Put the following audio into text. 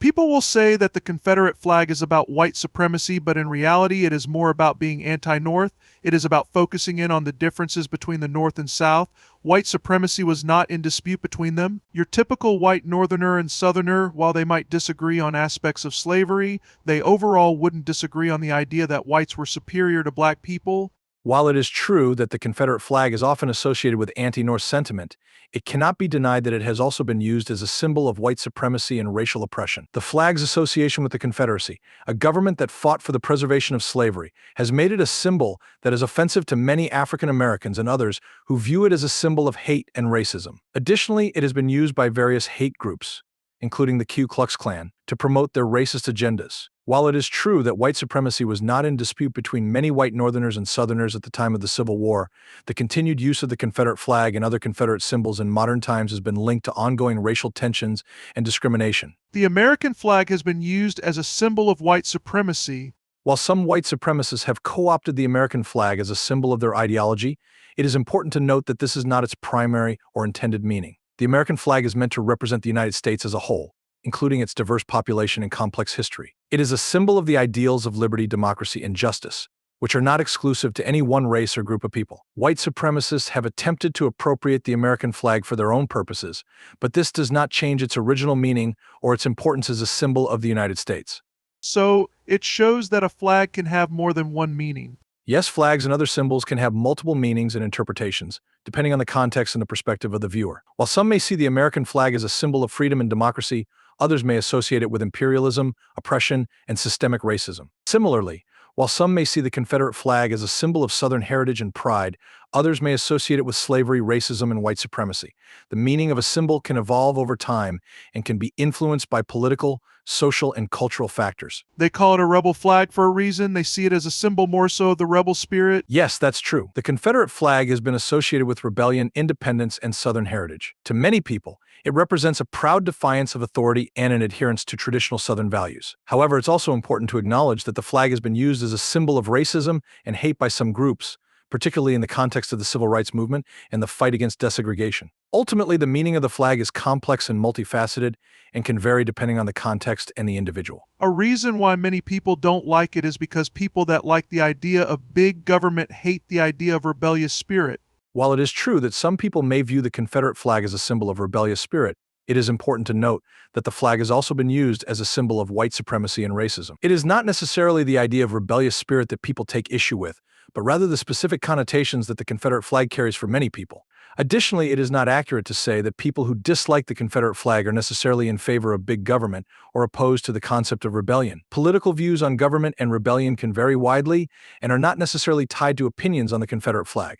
People will say that the Confederate flag is about white supremacy, but in reality, it is more about being anti-North. It is about focusing in on the differences between the North and South. White supremacy was not in dispute between them. Your typical white Northerner and Southerner, while they might disagree on aspects of slavery, they overall wouldn't disagree on the idea that whites were superior to black people. While it is true that the Confederate flag is often associated with anti-North sentiment, it cannot be denied that it has also been used as a symbol of white supremacy and racial oppression. The flag's association with the Confederacy, a government that fought for the preservation of slavery, has made it a symbol that is offensive to many African Americans and others who view it as a symbol of hate and racism. Additionally, it has been used by various hate groups, including the Ku Klux Klan, to promote their racist agendas. While it is true that white supremacy was not in dispute between many white Northerners and Southerners at the time of the Civil War, the continued use of the Confederate flag and other Confederate symbols in modern times has been linked to ongoing racial tensions and discrimination. The American flag has been used as a symbol of white supremacy. While some white supremacists have co-opted the American flag as a symbol of their ideology, it is important to note that this is not its primary or intended meaning. The American flag is meant to represent the United States as a whole, including its diverse population and complex history. It is a symbol of the ideals of liberty, democracy, and justice, which are not exclusive to any one race or group of people. White supremacists have attempted to appropriate the American flag for their own purposes, but this does not change its original meaning or its importance as a symbol of the United States. So, it shows that a flag can have more than one meaning. Yes, flags and other symbols can have multiple meanings and interpretations, depending on the context and the perspective of the viewer. While some may see the American flag as a symbol of freedom and democracy, others may associate it with imperialism, oppression, and systemic racism. Similarly, while some may see the Confederate flag as a symbol of Southern heritage and pride, others may associate it with slavery, racism, and white supremacy. The meaning of a symbol can evolve over time and can be influenced by political, social, and cultural factors. They call it a rebel flag for a reason. They see it as a symbol more so of the rebel spirit. Yes, that's true. The Confederate flag has been associated with rebellion, independence, and Southern heritage. To many people, it represents a proud defiance of authority and an adherence to traditional Southern values. However, it's also important to acknowledge that the flag has been used as a symbol of racism and hate by some groups, particularly in the context of the Civil Rights Movement and the fight against desegregation. Ultimately, the meaning of the flag is complex and multifaceted and can vary depending on the context and the individual. A reason why many people don't like it is because people that like the idea of big government hate the idea of rebellious spirit. While it is true that some people may view the Confederate flag as a symbol of rebellious spirit, it is important to note that the flag has also been used as a symbol of white supremacy and racism. It is not necessarily the idea of rebellious spirit that people take issue with, but rather the specific connotations that the Confederate flag carries for many people. Additionally, it is not accurate to say that people who dislike the Confederate flag are necessarily in favor of big government or opposed to the concept of rebellion. Political views on government and rebellion can vary widely and are not necessarily tied to opinions on the Confederate flag.